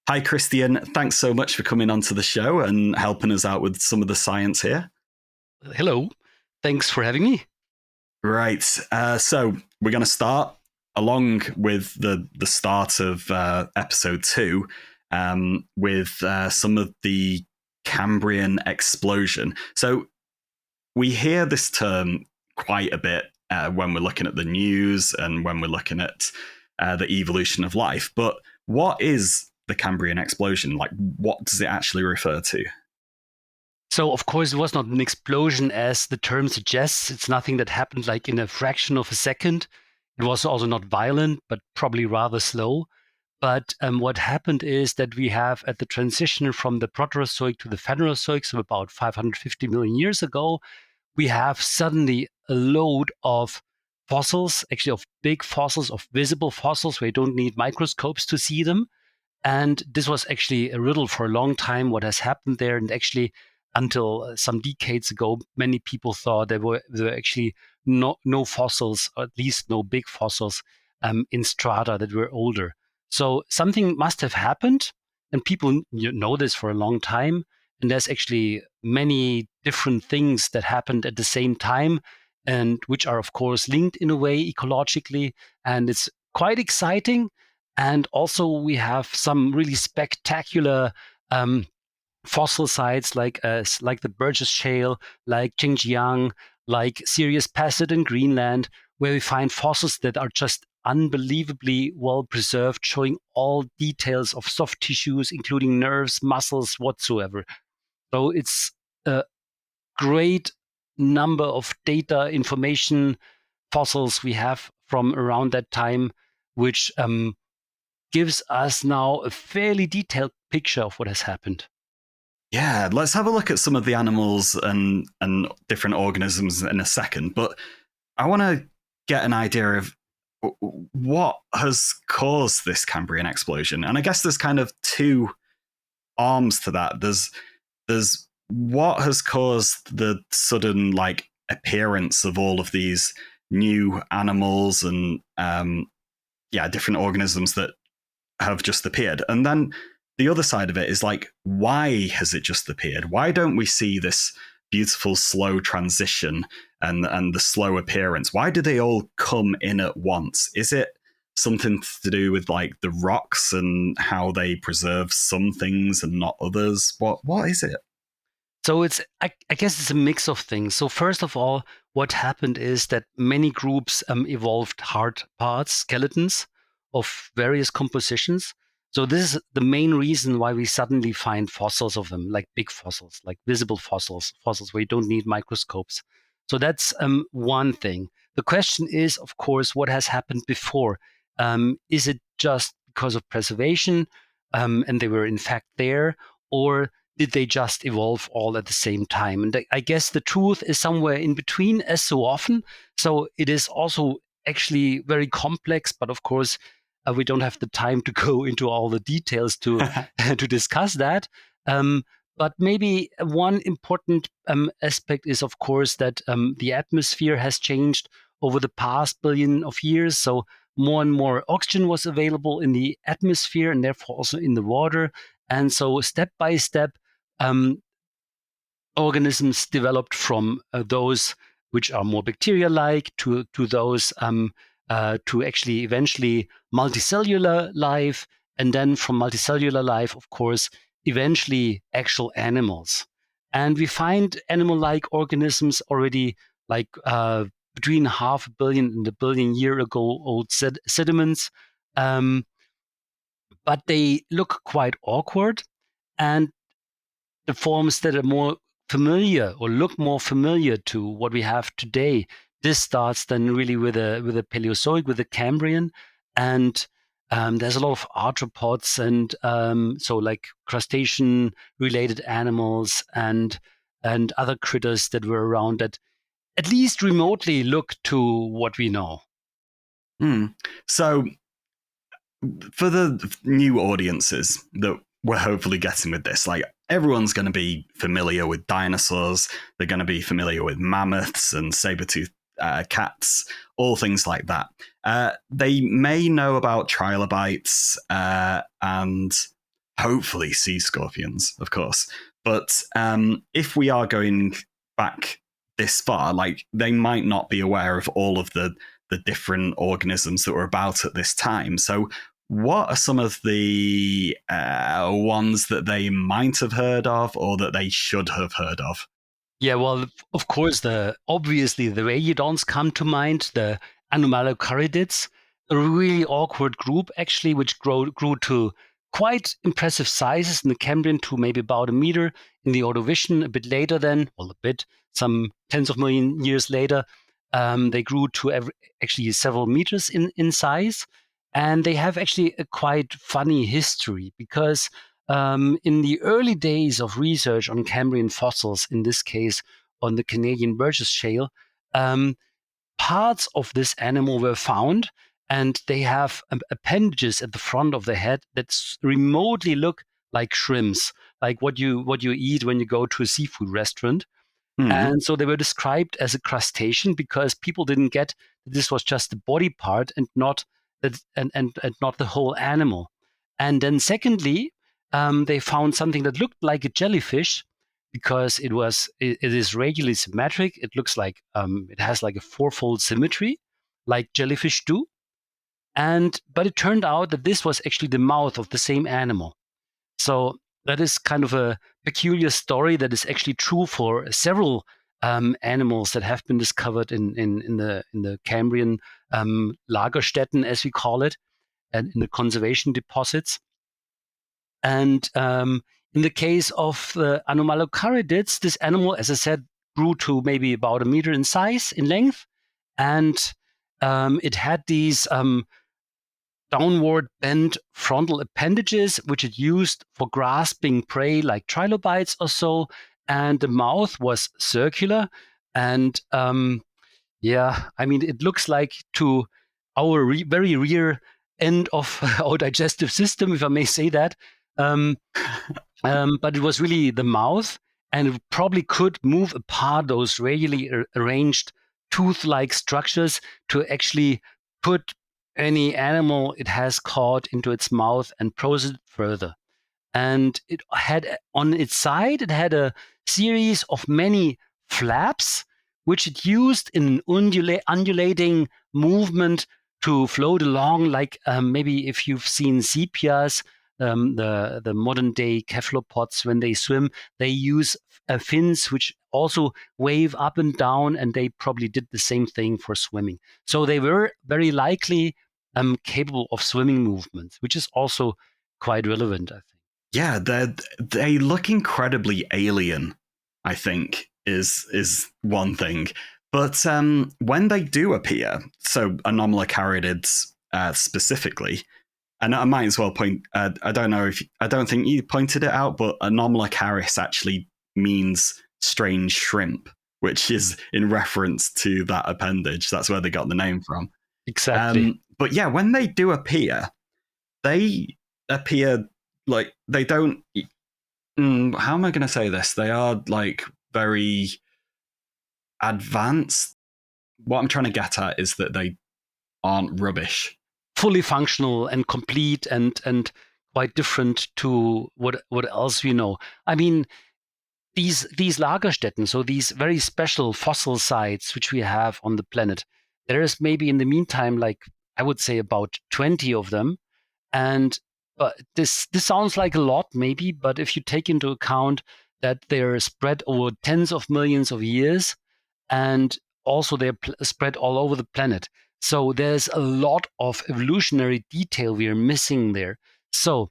Hi, Christian. Thanks so much for coming onto the show and helping us out with some of the science here. Hello. Thanks for having me. Right. So we're going to start along with the start of episode 2 with some of the Cambrian explosion. So we hear this term quite a bit when we're looking at the news and when we're looking at the evolution of life. But what is the Cambrian explosion? Like, what does it actually refer to? So, of course, it was not an explosion as the term suggests. It's nothing that happened like in a fraction of a second. It was also not violent, but probably rather slow. But what happened is that we have at the transition from the Proterozoic to the Phanerozoic, so about 550 million years ago, we have suddenly a load of fossils, actually of big fossils, of visible fossils where you don't need microscopes to see them. And this was actually a riddle for a long time, what has happened there. And actually, until some decades ago, many people thought there were actually no fossils, or at least no big fossils in strata that were older. So something must have happened, and people know this for a long time. And there's actually many different things that happened at the same time, and which are, of course, linked in a way ecologically. And it's quite exciting. And also, we have some really spectacular fossil sites like the Burgess Shale, like Xinjiang, like Sirius Passet in Greenland, where we find fossils that are just unbelievably well preserved, showing all details of soft tissues, including nerves, muscles, whatsoever. So it's a great number of data, information, fossils we have from around that time, which gives us now a fairly detailed picture of what has happened. Yeah, let's have a look at some of the animals and different organisms in a second. But I want to get an idea of what has caused this Cambrian explosion. And I guess there's kind of two arms to that. There's what has caused the sudden appearance of all of these new animals and different organisms that have just appeared. And then the other side of it is why has it just appeared? Why don't we see this beautiful slow transition and the slow appearance? Why do they all come in at once? Is it something to do with the rocks and how they preserve some things and not others? What is it? So I guess it's a mix of things. So first of all, what happened is that many groups evolved hard parts, skeletons of various compositions. So this is the main reason why we suddenly find fossils of them, like big fossils, like visible fossils, fossils where you don't need microscopes. So that's one thing. The question is, of course, what has happened before? Is it just because of preservation, and they were in fact there, or did they just evolve all at the same time? And I guess the truth is somewhere in between, as so often. So it is also actually very complex, but of course, we don't have the time to go into all the details to to discuss that. But maybe one important aspect is, of course, that the atmosphere has changed over the past billion of years. So more and more oxygen was available in the atmosphere and therefore also in the water. And so step by step, um, organisms developed from those which are more bacteria-like to those to actually eventually multicellular life, and then from multicellular life, of course, eventually actual animals. And we find animal-like organisms already like between half a billion and a billion year ago old sediments, um, but they look quite awkward. And the forms that are more familiar or look more familiar to what we have today. This starts then really with a Paleozoic, with the Cambrian, and there's a lot of arthropods and so like crustacean related animals and other critters that were around that at least remotely look to what we know. So for the new audiences that we're hopefully getting with this, everyone's going to be familiar with dinosaurs. They're going to be familiar with mammoths and saber-toothed cats, all things like that. They may know about trilobites and hopefully sea scorpions, of course. But if we are going back this far, like they might not be aware of all of the different organisms that were about at this time. So what are some of the ones that they might have heard of or that they should have heard of? Yeah, well, of course, obviously the radiodons come to mind, the Anomalocaridids, a really awkward group actually, which grew to quite impressive sizes in the Cambrian to maybe about a meter. In the Ordovician, a bit later then, well, a bit, some tens of million years later, they grew to actually several meters in size. And they have actually a quite funny history because in the early days of research on Cambrian fossils, in this case on the Canadian Burgess Shale, um, parts of this animal were found, and they have appendages at the front of the head that remotely look like shrimps, like what you eat when you go to a seafood restaurant. And so they were described as a crustacean because people didn't get that this was just the body part and not that and not the whole animal. And then secondly, they found something that looked like a jellyfish because it is radially symmetric. It looks like it has like a fourfold symmetry, like jellyfish do. And but it turned out that this was actually the mouth of the same animal. So that is kind of a peculiar story that is actually true for several animals that have been discovered in the Cambrian Lagerstätten, as we call it, and in the conservation deposits. And in the case of the Anomalocaridids, this animal, as I said, grew to maybe about a meter in size, in length, and it had these downward bent frontal appendages, which it used for grasping prey like trilobites or so. And the mouth was circular. And yeah, I mean, it looks like to our very rear end of our digestive system, if I may say that. But it was really the mouth, and it probably could move apart those radially arranged tooth-like structures to actually put any animal it has caught into its mouth and process it further. And it had on its side, it had a series of many flaps, which it used in an undulating movement to float along, like maybe if you've seen sepias, the modern day cephalopods, when they swim, they use fins which also wave up and down, and they probably did the same thing for swimming. So they were very likely capable of swimming movements, which is also quite relevant, I think. Yeah, they look incredibly alien, I think, is one thing. But when they do appear, so Anomalocaridids specifically, and I might as well point. I don't know if I don't think you pointed it out, but Anomalocaris actually means strange shrimp, which is in reference to that appendage. That's where they got the name from. Exactly. But yeah, when they do appear, they appear like they don't. How am I going to say this? They are like very advanced. What I'm trying to get at is that they aren't rubbish. Fully functional and complete and quite different to what else we know. I mean, these Lagerstätten, so these very special fossil sites which we have on the planet, there is maybe in the meantime, like I would say about 20 of them. And this sounds like a lot, maybe, but if you take into account that they're spread over tens of millions of years, and also they're spread all over the planet. So there's a lot of evolutionary detail we are missing there. So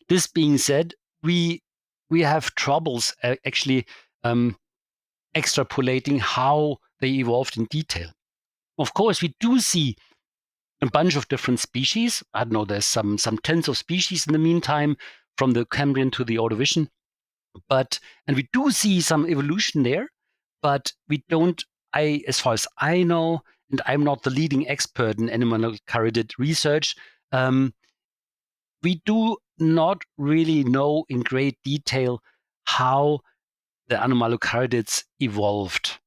this being said, we have troubles actually extrapolating how they evolved in detail. Of course, we do see a bunch of different species. I don't know, there's some tens of species in the meantime, from the Cambrian to the Ordovician. And we do see some evolution there, but we don't, as far as I know, and I'm not the leading expert in Anomalocarid research, we do not really know in great detail how the Anomalocaridids evolved.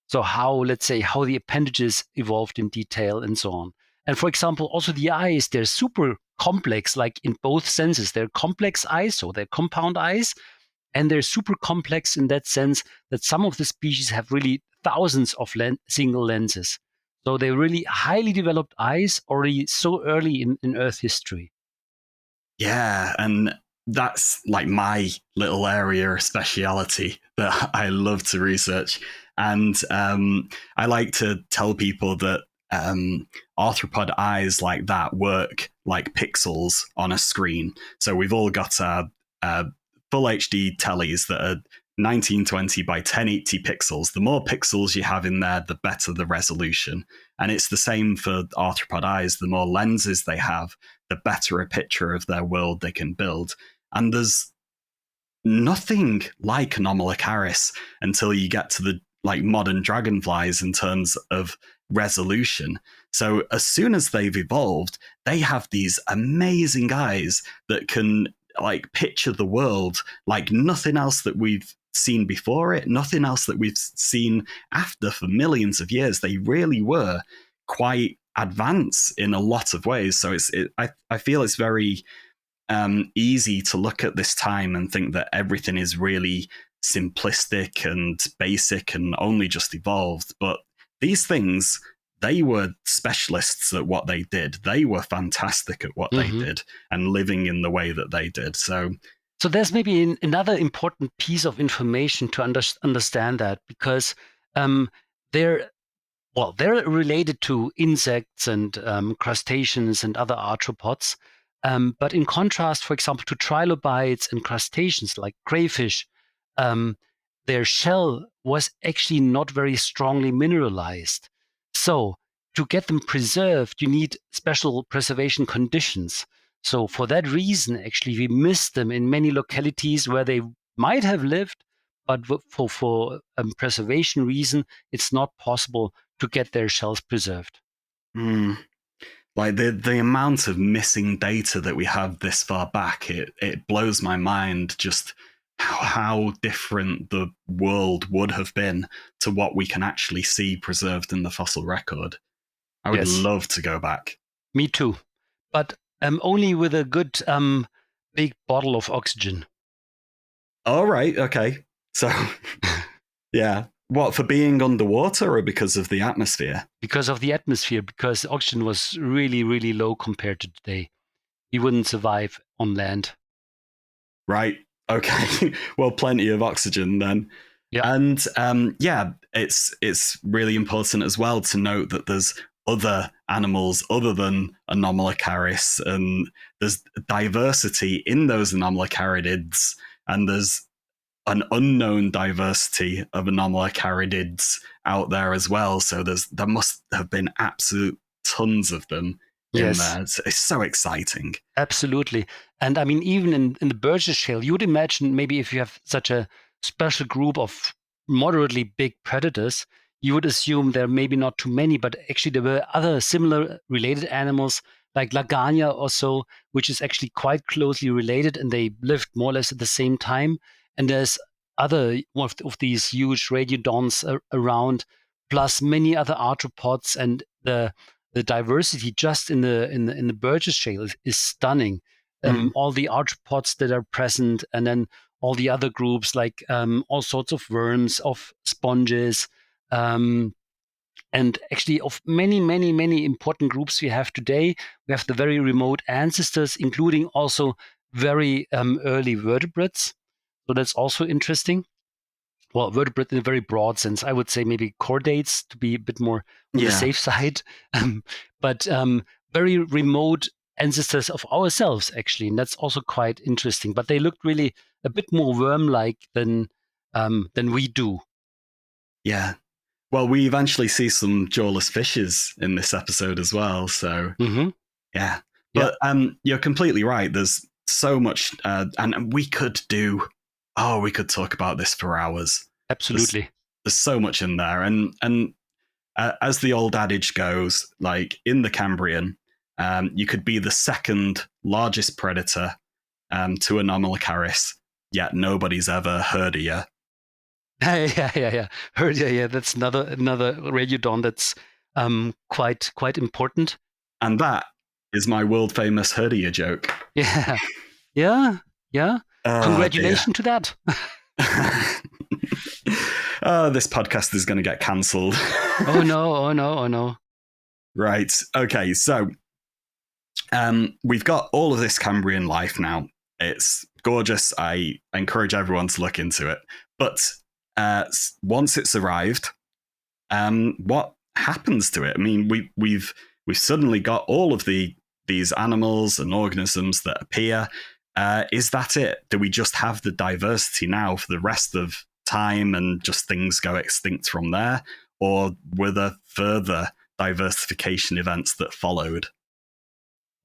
So let's say, how the appendages evolved in detail and so on. And for example, also the eyes, they're super complex, like in both senses. They're complex eyes, so they're compound eyes, and they're super complex in that sense that some of the species have really thousands of single lenses. So they're really highly developed eyes already so early in Earth history. Yeah, and that's like my little area of speciality that I love to research. And I like to tell people that arthropod eyes like that work like pixels on a screen. So we've all got our full HD tellies that are 1920 by 1080 pixels. The more pixels you have in there, the better the resolution. And it's the same for arthropod eyes. The more lenses they have, the better a picture of their world they can build. And there's nothing like Anomalocaris until you get to the like modern dragonflies in terms of resolution. So as soon as they've evolved, they have these amazing eyes that can like picture the world like nothing else that we've seen before it, nothing else that we've seen after for millions of years. They really were quite advanced in a lot of ways. So I feel it's very easy to look at this time and think that everything is really simplistic and basic and only just evolved. But these things, they were specialists at what they did. They were fantastic at what they did and living in the way that they did. So there's maybe another important piece of information to understand that, because they're related to insects and crustaceans and other arthropods. But in contrast, for example, to trilobites and crustaceans like crayfish, their shell was actually not very strongly mineralized. So to get them preserved, you need special preservation conditions. So for that reason, actually, we miss them in many localities where they might have lived, but for preservation reason, it's not possible to get their shells preserved. Like the amount of missing data that we have this far back, it blows my mind just how different the world would have been to what we can actually see preserved in the fossil record. I would love to go back. Me too, but only with a good big bottle of oxygen. All right, okay. So, yeah. What, for being underwater or because of the atmosphere? Because of the atmosphere, because oxygen was really, really low compared to today. We wouldn't survive on land. Right. Okay. Well, plenty of oxygen then. Yeah. And it's really important as well to note that there's other animals other than Anomalocaris, and there's diversity in those Anomalocaridids, and there's an unknown diversity of Anomalocaridids out there as well. So there must have been absolute tons of them in there. It's so exciting. Absolutely. And I mean, even in the Burgess Shale, you would imagine maybe if you have such a special group of moderately big predators, you would assume there are maybe not too many, but actually there were other similar related animals like Lagania or so, which is actually quite closely related, and they lived more or less at the same time. And there's other one of these huge radiodonts around, plus many other arthropods, and the diversity just in the Burgess Shale is stunning. All the arthropods that are present, and then all the other groups like all sorts of worms, of sponges, and actually of many, many, many important groups we have today. We have the very remote ancestors, including also very early vertebrates. So that's also interesting. Well, vertebrate in a very broad sense. I would say maybe chordates to be a bit more on the safe side. But very remote ancestors of ourselves, actually. And that's also quite interesting. But they looked really a bit more worm-like than we do. Yeah. Well, we eventually see some jawless fishes in this episode as well. So, yeah. But you're completely right. There's so much, and we could talk about this for hours. Absolutely. There's so much in there. And as the old adage goes, like in the Cambrian, you could be the second largest predator to Anomalocaris, yet nobody's ever heard of you. Yeah. Heard, yeah. That's another radiodon that's quite important. And that is my world famous herdia joke. Yeah, yeah, yeah. Oh, Congratulations to that. Oh, this podcast is going to get cancelled. Oh no, oh no, oh no. Right. Okay. So we've got all of this Cambrian life now. It's gorgeous. I encourage everyone to look into it. But once it's arrived, what happens to it? I mean, we've suddenly got all of these animals and organisms that appear. Is that it? Do we just have the diversity now for the rest of time and just things go extinct from there? Or were there further diversification events that followed?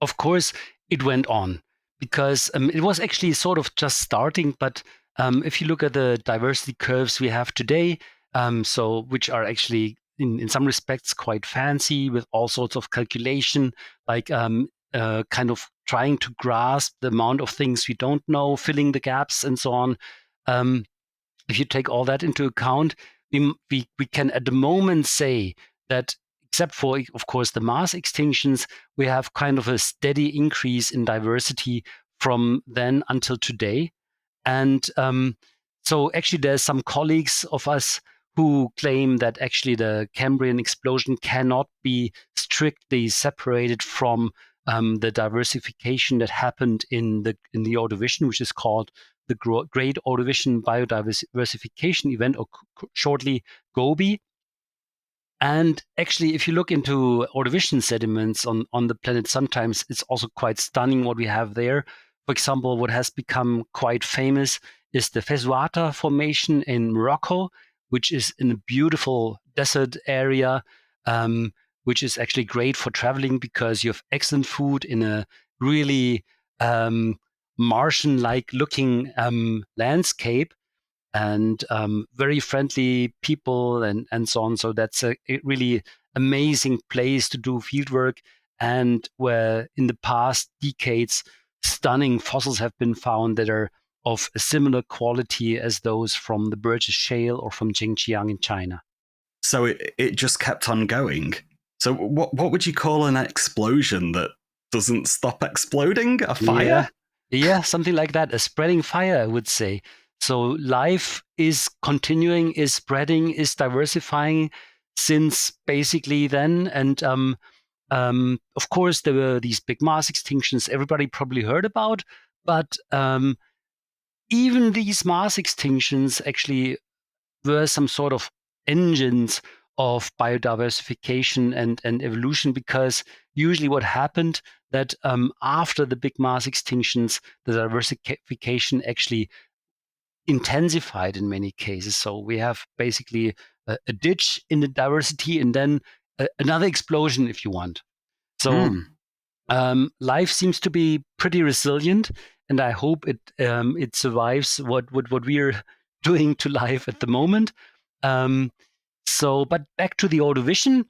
Of course, it went on because it was actually sort of just starting. But if you look at the diversity curves we have today, which are actually in some respects quite fancy with all sorts of calculation, like kind of trying to grasp the amount of things we don't know, filling the gaps, and so on. If you take all that into account, we can at the moment say that, except for, of course, the mass extinctions, we have kind of a steady increase in diversity from then until today. And so actually there's some colleagues of us who claim that actually the Cambrian explosion cannot be strictly separated from the diversification that happened in the Ordovician, which is called the Great Ordovician Biodiversification event, or shortly GOBI. And actually, if you look into Ordovician sediments on the planet, sometimes it's also quite stunning what we have there. For example, what has become quite famous is the Fesuata Formation in Morocco, which is in a beautiful desert area, which is actually great for traveling because you have excellent food in a really Martian-like looking landscape, and very friendly people and so on. So that's a really amazing place to do fieldwork, and where in the past decades, stunning fossils have been found that are of a similar quality as those from the Burgess Shale or from Jingjiang in China. So it just kept on going. So what would you call an explosion that doesn't stop exploding? A fire? Yeah, something like that. A spreading fire, I would say. So life is continuing, is spreading, is diversifying since basically then. And of course, there were these big mass extinctions everybody probably heard about. But even these mass extinctions actually were some sort of engines of biodiversification and evolution, because usually what happened that after the big mass extinctions, the diversification actually intensified in many cases. So we have basically a ditch in the diversity and then another explosion, if you want. So life seems to be pretty resilient, and I hope it survives what we're doing to life at the moment. But back to the Ordovician,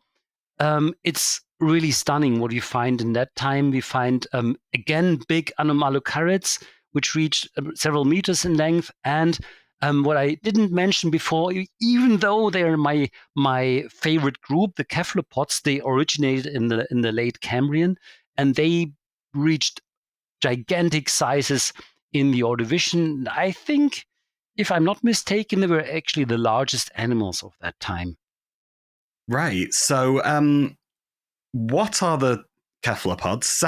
it's really stunning what we find in that time. We find again big Anomalocaris, which reached several meters in length, and what I didn't mention before, even though they're my favorite group, the Cephalopods, they originated in the late Cambrian, and they reached gigantic sizes in the Ordovician. I think, if I'm not mistaken, they were actually the largest animals of that time. Right. So what are the cephalopods?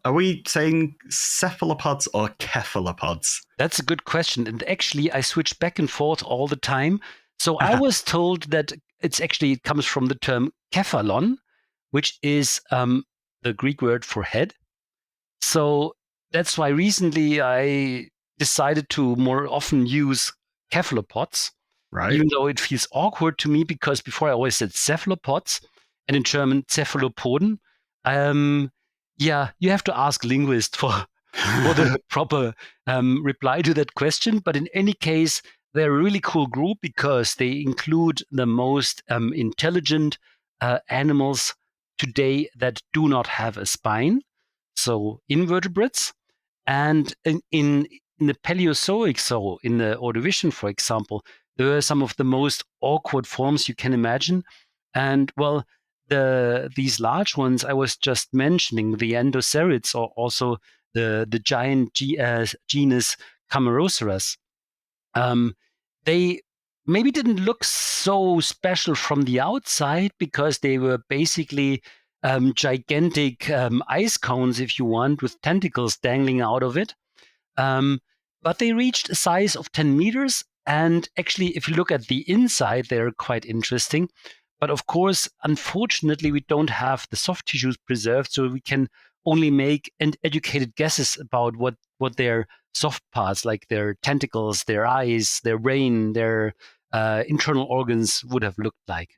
Are we saying cephalopods or cephalopods? That's a good question. And actually, I switch back and forth all the time. So I was told that it comes from the term cephalon, which is the Greek word for head. So that's why recently I decided to more often use cephalopods, Right. even though it feels awkward to me, because before I always said cephalopods, and in German cephalopoden. You have to ask linguist for the proper reply to that question. But in any case, they're a really cool group because they include the most intelligent animals today that do not have a spine, so invertebrates. And in the Paleozoic, so in the Ordovician, for example, there are some of the most awkward forms you can imagine. And well, these large ones I was just mentioning, the endocerids, or also the giant genus Cameroceras, they maybe didn't look so special from the outside because they were basically gigantic ice cones, if you want, with tentacles dangling out of it. But they reached a size of 10 meters. And actually, if you look at the inside, they're quite interesting. But of course, unfortunately, we don't have the soft tissues preserved, so we can only make educated guesses about what their soft parts, like their tentacles, their eyes, their brain, their internal organs would have looked like.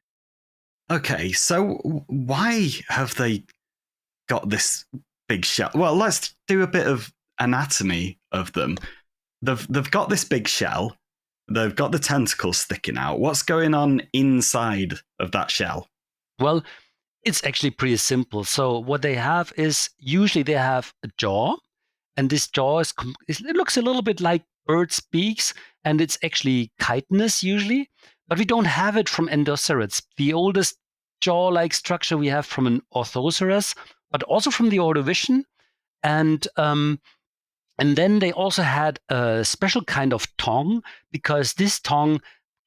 Okay, so why have they got this big shell? Well, let's do a bit of anatomy of them. They've got this big shell. They've got the tentacles sticking out. What's going on inside of that shell? Well, it's actually pretty simple. So what they have is usually they have a jaw, and this jaw it looks a little bit like birds' beaks, and it's actually chitinous usually, but we don't have it from endocerids. The oldest jaw-like structure we have from an Orthoceras, but also from the Ordovician, and then they also had a special kind of tongue, because this tongue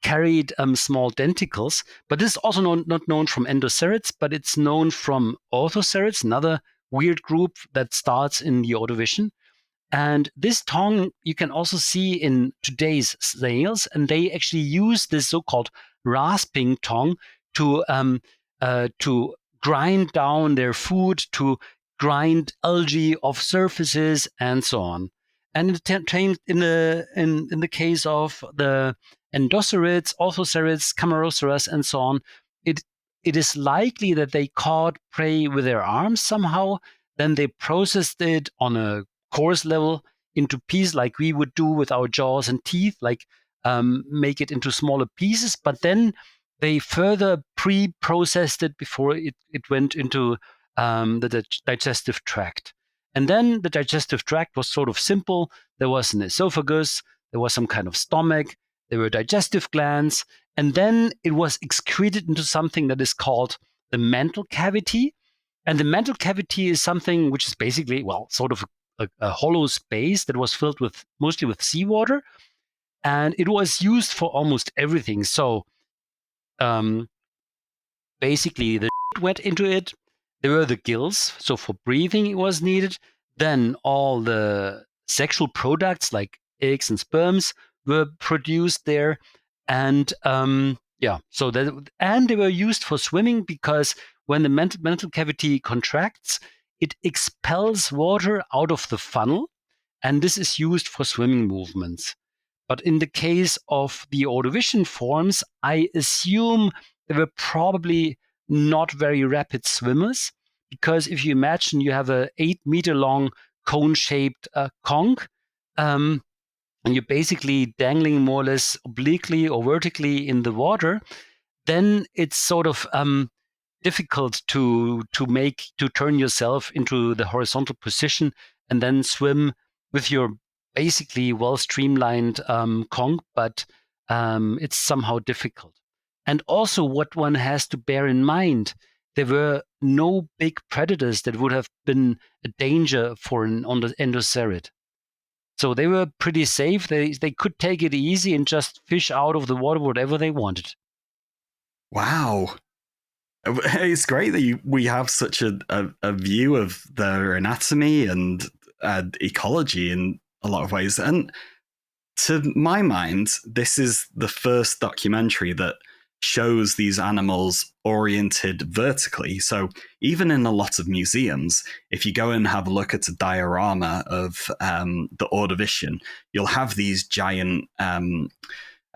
carried small denticles. But this is also not known from endocerids, but it's known from orthocerids, another weird group that starts in the Ordovician. And this tongue you can also see in today's snails, and they actually use this so-called rasping tongue to grind down their food, to grind algae off surfaces, and so on. And in the case of the endocerids, orthocerids, Cameroceras, and so on, it is likely that they caught prey with their arms somehow. Then they processed it on a coarse level into pieces, like we would do with our jaws and teeth, like make it into smaller pieces. But then they further pre-processed it before it went into the digestive tract. And then the digestive tract was sort of simple. There was an esophagus, there was some kind of stomach, there were digestive glands, and then it was excreted into something that is called the mantle cavity. And the mantle cavity is something which is basically, well, sort of a hollow space that was filled with mostly with seawater, and it was used for almost everything. So basically, the went into it. There were the gills, so for breathing it was needed. Then all the sexual products like eggs and sperms were produced there, and so and they were used for swimming, because when the mantle cavity contracts, it expels water out of the funnel, and this is used for swimming movements. But in the case of the Ordovician forms, I assume they were probably not very rapid swimmers, because if you imagine you have a 8-meter long cone-shaped conch, and you're basically dangling more or less obliquely or vertically in the water, then it's sort of difficult to turn yourself into the horizontal position and then swim with your basically well streamlined conch, but it's somehow difficult. And also, what one has to bear in mind, there were no big predators that would have been a danger for an endocerid. So they were pretty safe. They could take it easy and just fish out of the water whatever they wanted. Wow. It's great that we have such a view of their anatomy and ecology in a lot of ways. And to my mind, this is the first documentary that shows these animals oriented vertically. So even in a lot of museums, if you go and have a look at a diorama of the Ordovician, you'll have these giant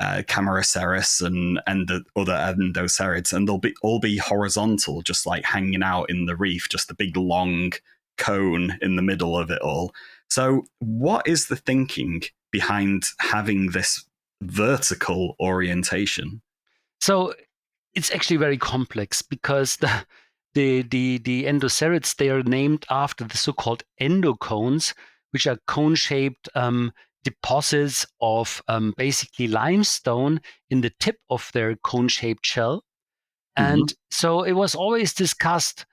Cameroceras and the other endocerids, and they'll all be horizontal, just like hanging out in the reef, just a big long cone in the middle of it all. So what is the thinking behind having this vertical orientation? So it's actually very complex, because the endocerids, they are named after the so-called endocones, which are cone-shaped deposits of basically limestone in the tip of their cone-shaped shell. Mhm. And so it was always discussed,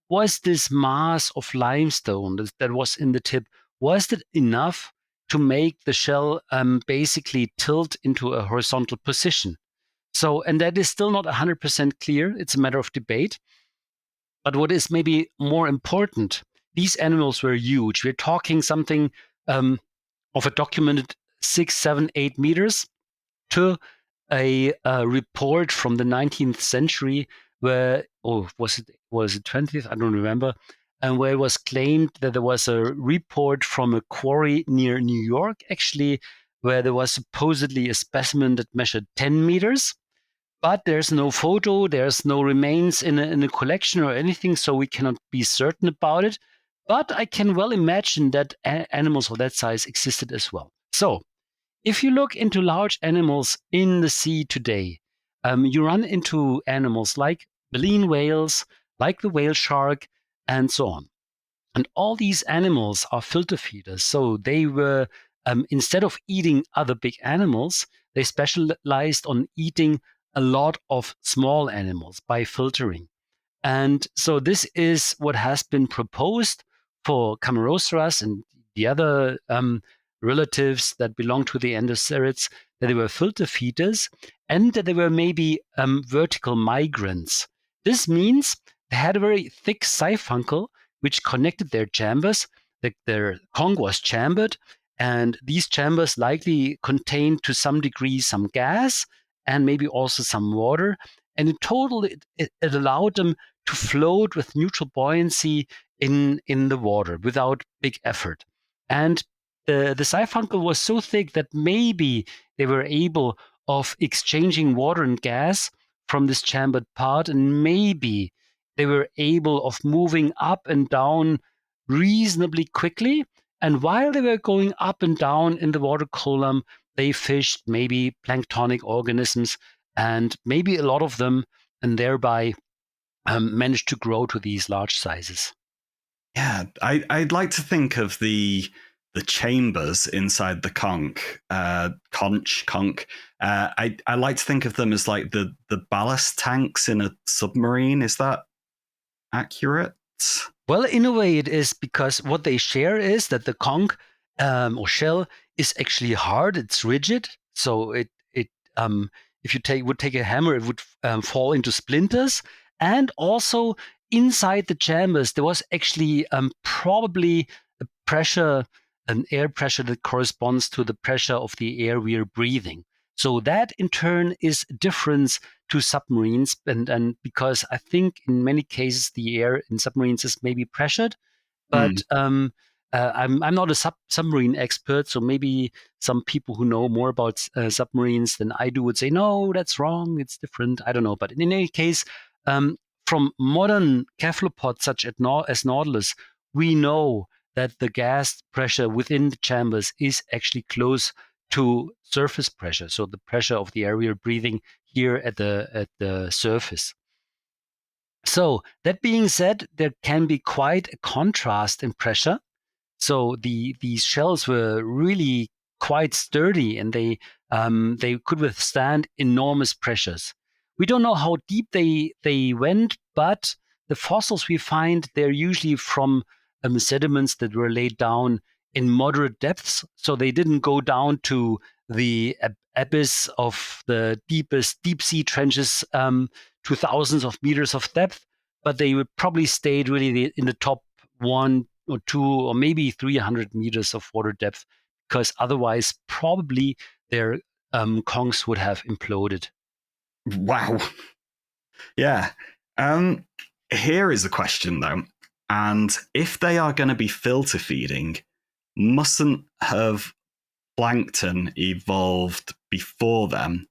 was this mass of limestone that was in the tip, was it enough to make the shell basically tilt into a horizontal position? So, and that is still not 100% clear. It's a matter of debate. But what is maybe more important, these animals were huge. We're talking something of a documented 6, 7, 8 meters to a report from the 19th century where, oh, was it 20th? I don't remember. And where it was claimed that there was a report from a quarry near New York, actually, where there was supposedly a specimen that measured 10 meters. But there's no photo, there's no remains in a collection or anything, so we cannot be certain about it. But I can well imagine that animals of that size existed as well. So if you look into large animals in the sea today, you run into animals like baleen whales, like the whale shark, and so on. And all these animals are filter feeders. So they were, instead of eating other big animals, they specialized on eating a lot of small animals by filtering. And so this is what has been proposed for Cameroceras and the other relatives that belong to the Endocerids, that they were filter feeders and that they were maybe vertical migrants. This means they had a very thick siphuncle which connected their chambers. Their conch was chambered, and these chambers likely contained to some degree some gas and maybe also some water. And in total, it allowed them to float with neutral buoyancy in the water without big effort. And the siphuncle was so thick that maybe they were able of exchanging water and gas from this chambered part, and maybe they were able of moving up and down reasonably quickly. And while they were going up and down in the water column, they fished maybe planktonic organisms, and maybe a lot of them, and thereby managed to grow to these large sizes. Yeah, I'd like to think of the chambers inside the conch. I like to think of them as like the ballast tanks in a submarine. Is that accurate? Well, in a way, it is, because what they share is that the conch or shell is actually hard. It's rigid, so it if you would take a hammer, it would fall into splinters. And also inside the chambers, there was actually probably a pressure, an air pressure that corresponds to the pressure of the air we are breathing. So that in turn is a difference to submarines, and because I think in many cases the air in submarines is maybe pressured, but Mm. I'm not a submarine expert, so maybe some people who know more about submarines than I do would say no, that's wrong, it's different. I don't know, but in any case, from modern cephalopods such as Nautilus, we know that the gas pressure within the chambers is actually close to surface pressure, so the pressure of the air we are breathing here at the surface. So that being said, there can be quite a contrast in pressure. So these shells were really quite sturdy, and they could withstand enormous pressures. We don't know how deep they went, but the fossils we find, they're usually from sediments that were laid down in moderate depths. So they didn't go down to the abyss of the deepest deep sea trenches to thousands of meters of depth, but they would probably stayed really in the top 1 or 2 or maybe 300 meters of water depth, because otherwise probably their conchs would have imploded. Wow. Yeah. Um, Here is a question though. And if they are going to be filter feeding, mustn't have plankton evolved before them?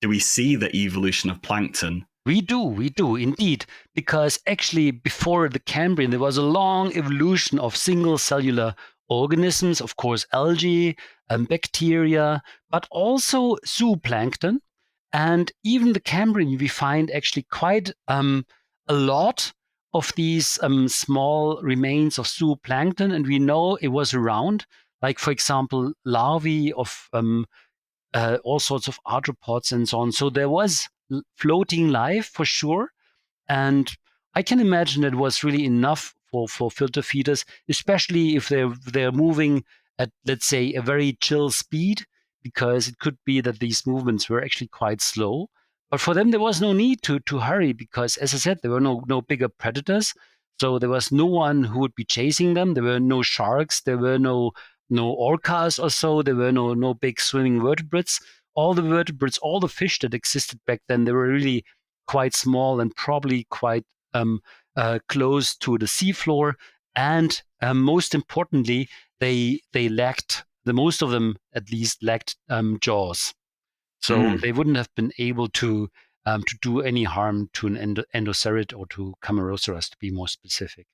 Do we see the evolution of plankton? We do indeed, because actually before the Cambrian, there was a long evolution of single cellular organisms, of course, algae and bacteria, but also zooplankton. And even the Cambrian, we find actually quite a lot of these small remains of zooplankton, and we know it was around, like, for example, larvae of all sorts of arthropods and so on. So there was floating life for sure. And I can imagine it was really enough for filter feeders, especially if they're moving at, let's say, a very chill speed, because it could be that these movements were actually quite slow. But for them, there was no need to hurry because, as I said, there were no bigger predators. So there was no one who would be chasing them. There were no sharks. There were no orcas or so. There were no big swimming vertebrates. All the vertebrates, all the fish that existed back then, they were really quite small and probably quite close to the seafloor. And most importantly, they lacked, the most of them at least lacked jaws. So they wouldn't have been able to do any harm to an endocerid or to Cameroceras, to be more specific.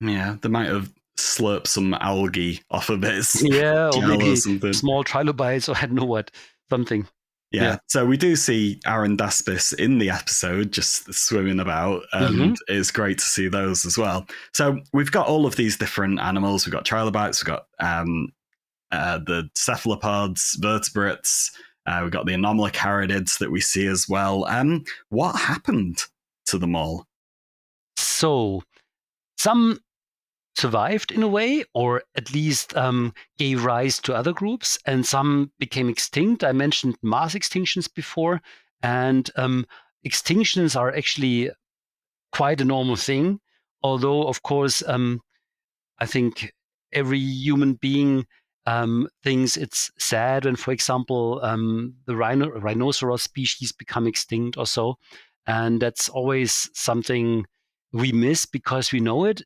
Yeah, they might have slurped some algae off of its Yeah, or gel maybe or something. small trilobites, or I don't know what, something. Yeah, so we do see Arandaspis in the episode just swimming about, and it's great to see those as well. So we've got all of these different animals. We've got trilobites, we've got the cephalopods, vertebrates, we've got the anomalocaridids that we see as well. What happened to them all? So some survived in a way, or at least gave rise to other groups, and some became extinct. I mentioned mass extinctions before, and extinctions are actually quite a normal thing. Although, of course, I think every human being thinks it's sad when, for example, the rhinoceros species become extinct or so. And that's always something we miss because we know it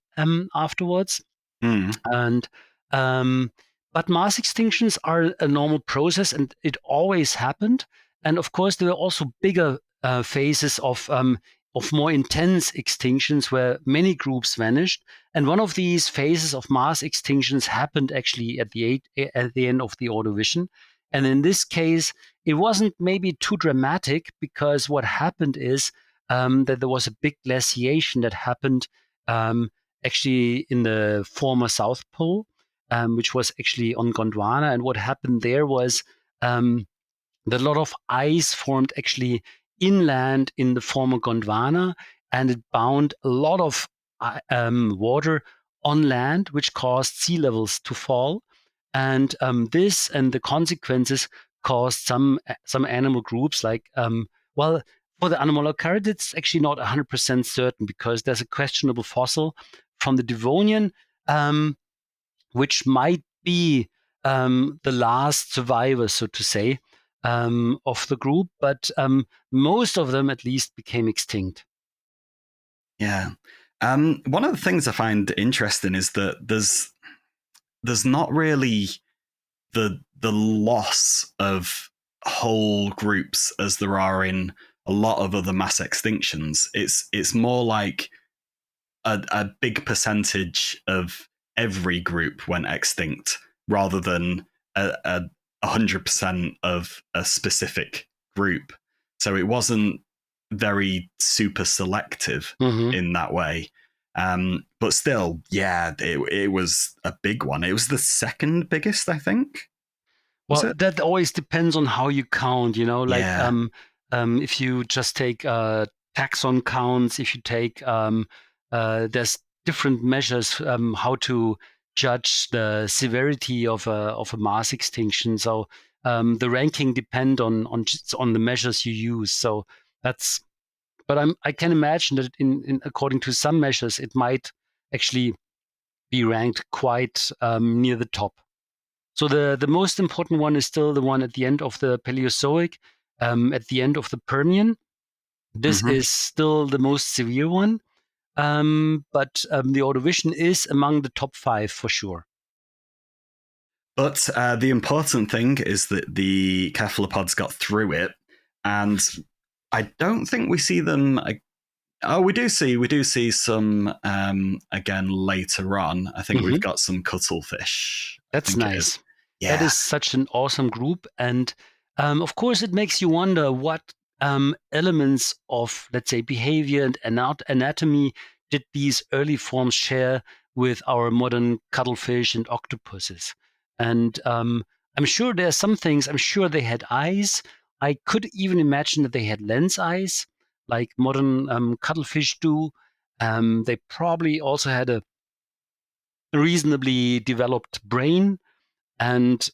afterwards. And but mass extinctions are a normal process, and it always happened. And of course, there were also bigger phases of more intense extinctions where many groups vanished. And one of these phases of mass extinctions happened actually at the end of the Ordovician. And in this case, it wasn't maybe too dramatic, because what happened is that there was a big glaciation that happened actually in the former South Pole, which was actually on Gondwana. And what happened there was that a lot of ice formed actually inland in the former Gondwana, and it bound a lot of water on land, which caused sea levels to fall. And this and the consequences caused some animal groups like, well, for the Anomalocaris, it's actually not 100% certain, because there's a questionable fossil from the Devonian, which might be the last survivor, so to say, of the group. But most of them, at least, became extinct. Yeah. One of the things I find interesting is that there's not really the loss of whole groups as there are in a lot of other mass extinctions. It's more like a big percentage of every group went extinct rather than a 100% of a specific group. So it wasn't very super selective in that way. But still, yeah, it was a big one. It was the second biggest, I think. Well, that always depends on how you count, like Yeah. if you just take taxon counts, if you take, there's different measures how to judge the severity of a mass extinction. So the ranking depend on the measures you use. So that's, but I can imagine that in according to some measures, it might actually be ranked quite near the top. So the most important one is still the one at the end of the Paleozoic, at the end of the Permian. This is still the most severe one, but the Ordovician is among the top 5 for sure. But the important thing is that the cephalopods got through it, and I don't think we see them. Oh, we do see some again later on. I think we've got some cuttlefish. That's nice. Yeah. That is such an awesome group, and of course, it makes you wonder what elements of, let's say, behavior and anatomy did these early forms share with our modern cuttlefish and octopuses. And I'm sure there are some things. I'm sure they had eyes. I could even imagine that they had lens eyes, like modern cuttlefish do. They probably also had a reasonably developed brain. And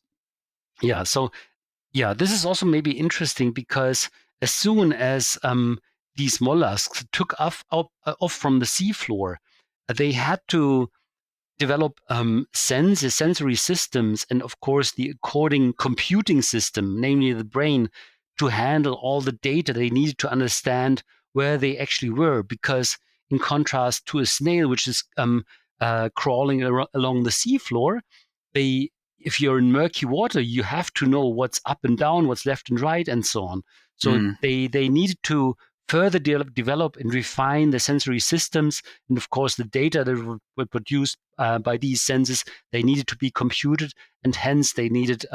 yeah, so yeah, this is also maybe interesting because as soon as these mollusks took off from the seafloor, they had to develop sensory systems and, of course, the according computing system, namely the brain, to handle all the data they needed to understand where they actually were. Because, in contrast to a snail, which is crawling along the seafloor, they if you're in murky water, you have to know what's up and down, what's left and right, and so on. So they needed to further develop and refine the sensory systems, and of course the data that were produced by these senses, they needed to be computed, and hence they needed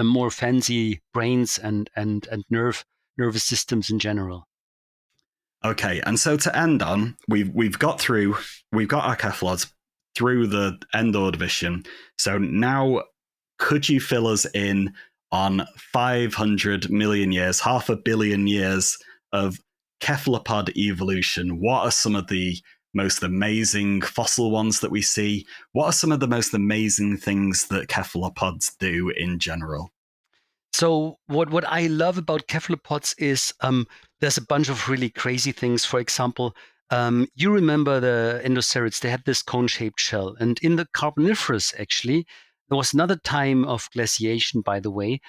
more fancy brains and nervous systems in general. Okay, and so to end on, we've got our cephalopods through the end Ordovician. So now, could you fill us in on 500 million years, 500 million years of cephalopod evolution? What are some of the most amazing fossil ones that we see? What are some of the most amazing things that cephalopods do in general? So what I love about cephalopods is there's a bunch of really crazy things. For example, you remember the endocerids, they had this cone-shaped shell. And in the Carboniferous, actually, there was another time of glaciation, by the way.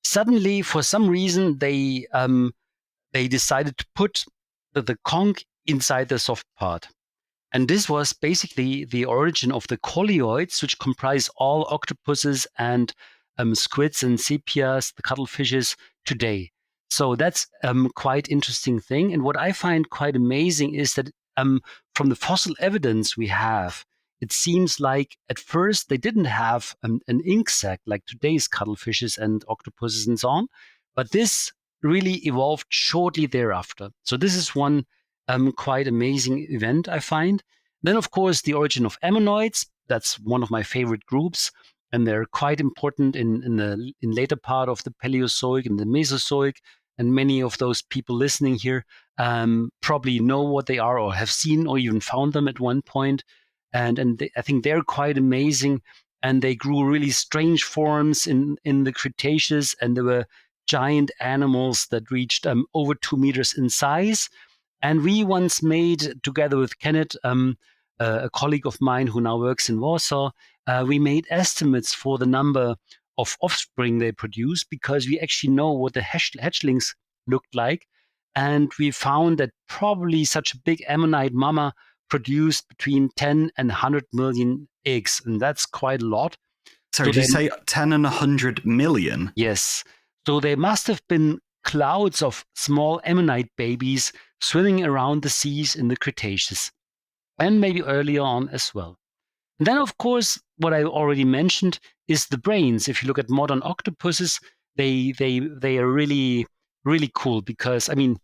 Suddenly, for some reason, they decided to put the conch inside the soft part. And this was basically the origin of the colioids, which comprise all octopuses and squids and sepias, the cuttlefishes today. So that's quite interesting thing. And what I find quite amazing is that from the fossil evidence we have, it seems like at first they didn't have an ink sac like today's cuttlefishes and octopuses and so on, but this really evolved shortly thereafter. So this is one quite amazing event, I find. Then, of course, the origin of ammonoids. That's one of my favorite groups, and they're quite important in later part of the Paleozoic and the Mesozoic. And many of those people listening here probably know what they are, or have seen, or even found them at one point. And I think they're quite amazing. And they grew really strange forms in the Cretaceous, and there were giant animals that reached over 2 meters in size. And we once made, together with Kenneth, a colleague of mine who now works in Warsaw, we made estimates for the number of offspring they produce, because we actually know what the hatchlings looked like. And we found that probably such a big ammonite mama produced between 10 and 100 million eggs. And that's quite a lot. Sorry, did you say 10 and 100 million? Yes. So there must have been clouds of small ammonite babies swimming around the seas in the Cretaceous, and maybe earlier on as well. And then, of course, what I already mentioned is the brains. If you look at modern octopuses, they are really, really cool, because, I mean,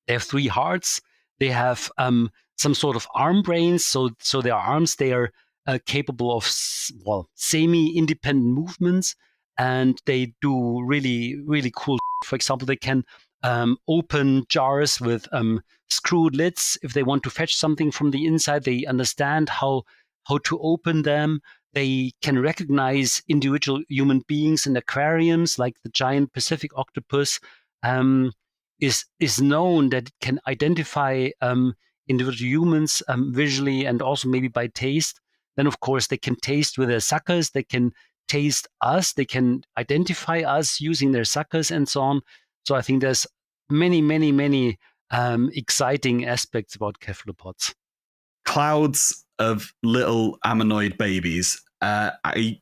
they have 3 hearts. They have some sort of arm brains. So their arms, they are capable of semi-independent movements, and they do really, really cool. For example, they can open jars with screwed lids. If they want to fetch something from the inside, they understand how to open them. They can recognize individual human beings in aquariums, like the giant Pacific octopus. Is known that it can identify individual humans visually, and also maybe by taste. Then, of course, they can taste with their suckers. They can taste us. They can identify us using their suckers and so on. So I think there's many, many, many exciting aspects about cephalopods. Clouds of little ammonoid babies. I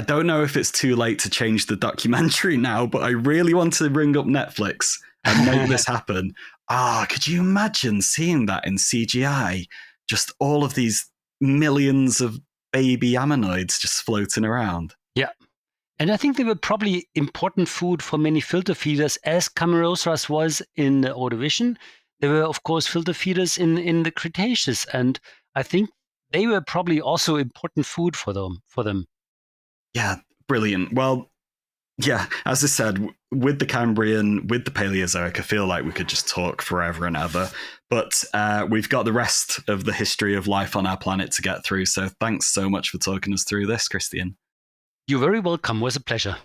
don't know if it's too late to change the documentary now, but I really want to ring up Netflix and make this happen. Could you imagine seeing that in CGI? Just all of these millions of baby ammonoids just floating around. Yeah. And I think they were probably important food for many filter feeders, as Cameroceras was in the Ordovician. They were, of course, filter feeders in the Cretaceous. And I think they were probably also important food for them. Yeah, brilliant. Well, Yeah, as I said, with the Cambrian, with the Paleozoic, I feel like we could just talk forever and ever. But we've got the rest of the history of life on our planet to get through. So thanks so much for talking us through this, Christian. You're very welcome. It was a pleasure.